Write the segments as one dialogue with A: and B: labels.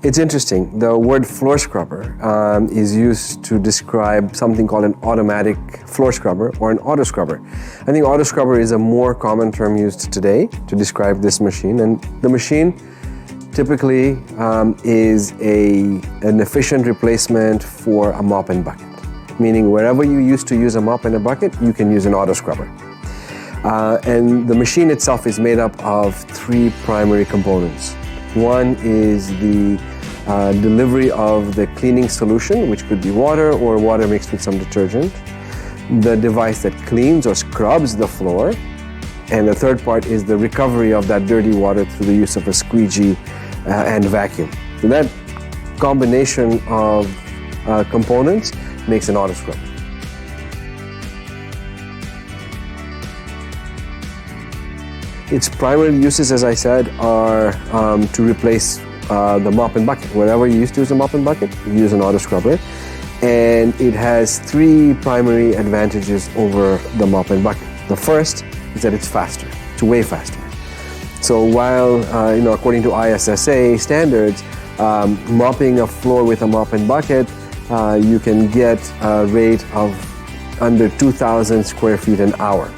A: It's interesting. The word floor scrubber is used to describe something called an automatic floor scrubber or an auto scrubber. I think auto scrubber is a more common term used today to describe this machine. And the machine typically is an efficient replacement for a mop and bucket. Meaning wherever you used to use a mop and a bucket, you can use an auto scrubber. And the machine itself is made up of three primary components. One is the delivery of the cleaning solution, which could be water or water mixed with some detergent. The device that cleans or scrubs the floor. And the third part is the recovery of that dirty water through the use of a squeegee and vacuum. So that combination of components makes an auto scrubber. Its primary uses, as I said, are to replace the mop and bucket. Wherever you used to use a mop and bucket, you use an auto scrubber. And it has three primary advantages over the mop and bucket. The first is that it's faster. It's way faster. So while, according to ISSA standards, mopping a floor with a mop and bucket, you can get a rate of under 2,000 square feet an hour.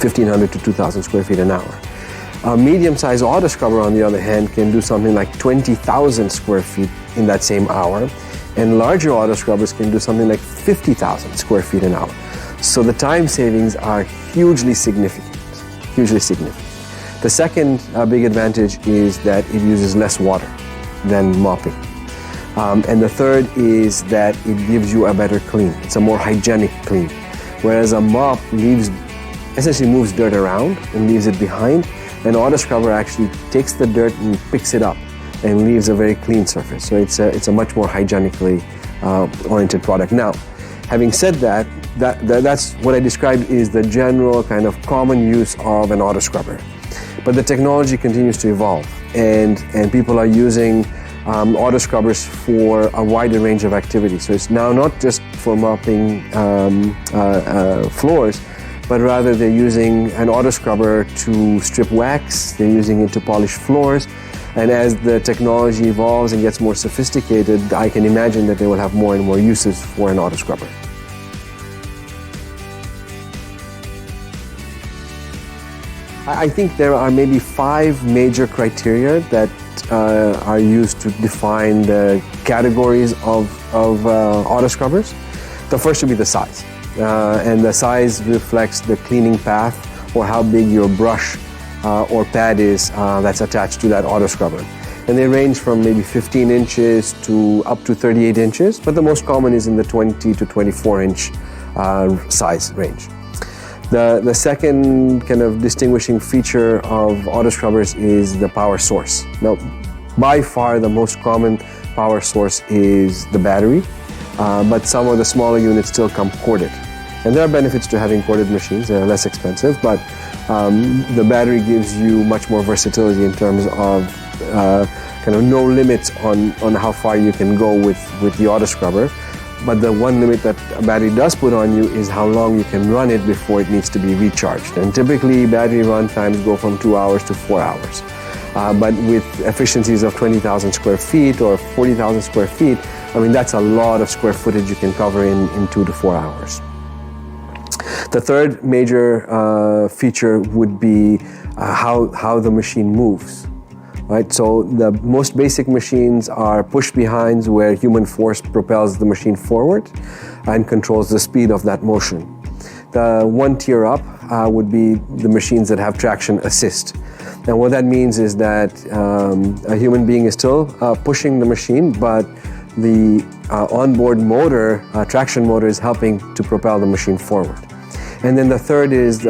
A: 1,500 to 2,000 square feet an hour. A medium-sized auto scrubber, on the other hand, can do something like 20,000 square feet in that same hour, and larger auto scrubbers can do something like 50,000 square feet an hour. So the time savings are hugely significant, hugely significant. The second big advantage is that it uses less water than mopping. And the third is that it gives you a better clean. It's a more hygienic clean. Whereas a mop essentially moves dirt around and leaves it behind. An auto scrubber actually takes the dirt and picks it up and leaves a very clean surface. So it's a much more hygienically oriented product. Now, having said that's what I described is the general kind of common use of an auto scrubber. But the technology continues to evolve, and people are using auto scrubbers for a wider range of activities. So it's now not just for mopping floors, but rather they're using an auto scrubber to strip wax, they're using it to polish floors, and as the technology evolves and gets more sophisticated, I can imagine that they will have more and more uses for an auto scrubber. I think there are maybe 5 major criteria that are used to define the categories of auto scrubbers. The first would be the size. And the size reflects the cleaning path or how big your brush or pad is that's attached to that auto scrubber. And they range from maybe 15 inches to up to 38 inches, but the most common is in the 20 to 24 inch size range. The second kind of distinguishing feature of auto scrubbers is the power source. Now, by far the most common power source is the battery, but some of the smaller units still come corded. And there are benefits to having corded machines. They're less expensive, but the battery gives you much more versatility in terms of kind of no limits on how far you can go with the auto scrubber. But the one limit that a battery does put on you is how long you can run it before it needs to be recharged. And typically battery run times go from 2 hours to 4 hours. But with efficiencies of 20,000 square feet or 40,000 square feet, I mean, that's a lot of square footage you can cover in 2 to 4 hours. The third major feature would be how the machine moves. Right? So the most basic machines are push behinds, where human force propels the machine forward and controls the speed of that motion. The one tier up would be the machines that have traction assist. And what that means is that a human being is still pushing the machine, but the onboard motor, traction motor, is helping to propel the machine forward. And then the third is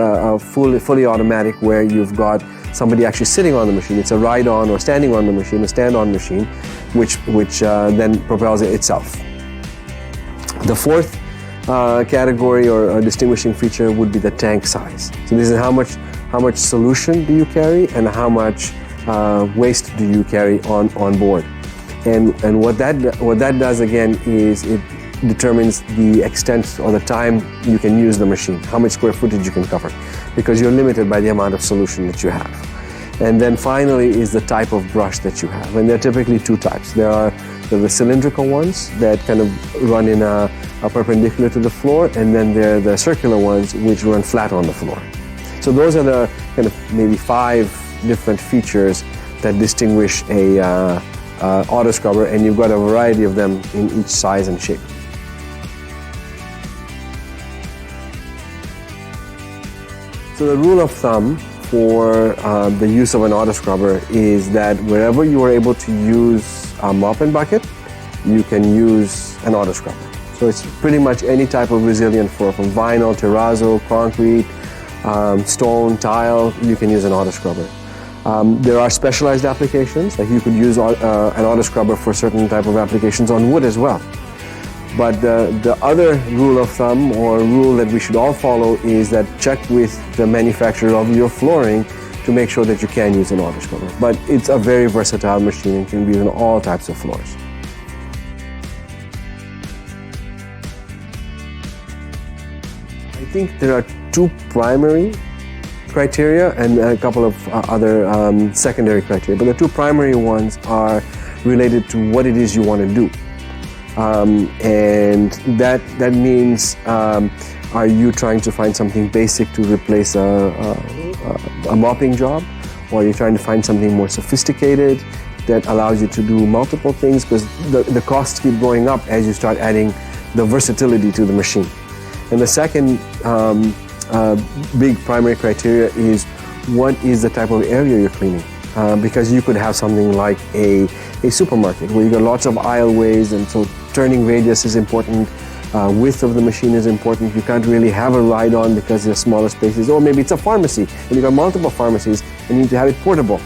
A: fully automatic, where you've got somebody actually sitting on the machine. It's a ride-on or standing on the machine, a stand-on machine, which then propels it itself. The fourth category or distinguishing feature would be the tank size. So this is how much solution do you carry and how much waste do you carry on board. And what that does again is it determines the extent or the time you can use the machine, how much square footage you can cover, because you're limited by the amount of solution that you have. And then finally is the type of brush that you have. And there are typically two types. There are the cylindrical ones that kind of run in a perpendicular to the floor, and then there are the circular ones which run flat on the floor. So those are the kind of maybe 5 different features that distinguish a auto scrubber, and you've got a variety of them in each size and shape. So the rule of thumb for the use of an auto scrubber is that wherever you are able to use a mop and bucket, you can use an auto scrubber. So it's pretty much any type of resilient floor, from vinyl, terrazzo, concrete, stone, tile, you can use an auto scrubber. There are specialized applications, like you could use an auto scrubber for certain type of applications on wood as well. But the other rule of thumb, or rule that we should all follow, is that check with the manufacturer of your flooring to make sure that you can use an auto scrubber. But it's a very versatile machine and can be used on all types of floors. I think there are 2 primary criteria and a couple of other secondary criteria. But the 2 primary ones are related to what it is you want to do. And that means, are you trying to find something basic to replace a mopping job? Or are you trying to find something more sophisticated that allows you to do multiple things? Because the costs keep going up as you start adding the versatility to the machine. And the second big primary criteria is, what is the type of area you're cleaning? Because you could have something like a supermarket where you got lots of aisleways, and so turning radius is important, width of the machine is important. You can't really have a ride-on because there's smaller spaces. Or maybe it's a pharmacy and you got multiple pharmacies and you need to have it portable,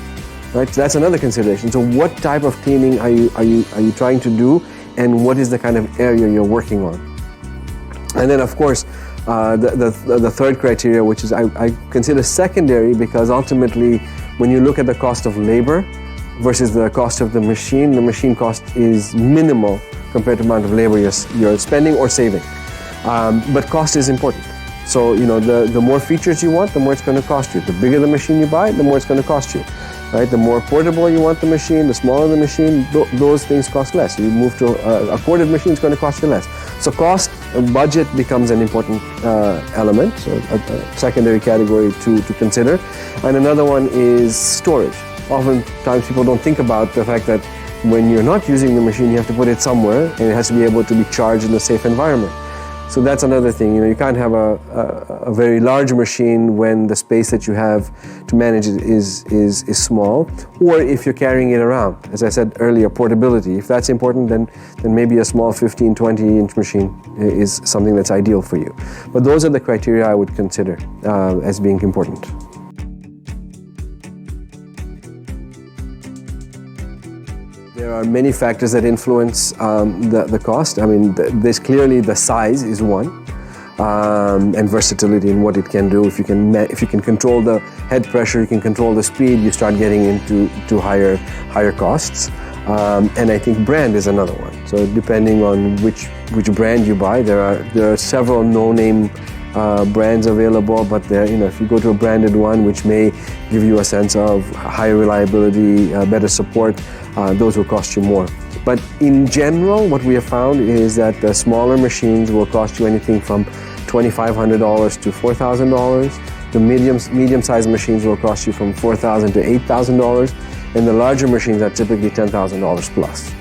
A: right? So that's another consideration. So what type of cleaning are you trying to do, and what is the kind of area you're working on? And then, of course, the third criteria, which is I consider secondary, because ultimately when you look at the cost of labor versus the cost of the machine cost is minimal compared to the amount of labor you're spending or saving. But cost is important. So, you know, the more features you want, the more it's going to cost you. The bigger the machine you buy, the more it's going to cost you. Right? The more portable you want the machine, the smaller the machine, those things cost less. You move to a corded machine, it's going to cost you less. So cost, budget becomes an important element, so a secondary category to consider. And another one is storage. Oftentimes people don't think about the fact that when you're not using the machine, you have to put it somewhere, and it has to be able to be charged in a safe environment. So that's another thing. You know, you can't have a very large machine when the space that you have to manage it is small, or if you're carrying it around. As I said earlier, portability. If that's important, then maybe a small 15, 20-inch machine is something that's ideal for you. But those are the criteria I would consider as being important. There are many factors that influence the cost. I mean, there's clearly the size is one, and versatility in what it can do. If you can control the head pressure, you can control the speed, you start getting into higher costs. And I think brand is another one. So depending on which brand you buy, there are several no-name brands available, but if you go to a branded one, which may give you a sense of higher reliability, better support, those will cost you more. But in general, what we have found is that the smaller machines will cost you anything from $2,500 to $4,000. The medium-sized machines will cost you from $4,000 to $8,000, and the larger machines are typically $10,000 plus.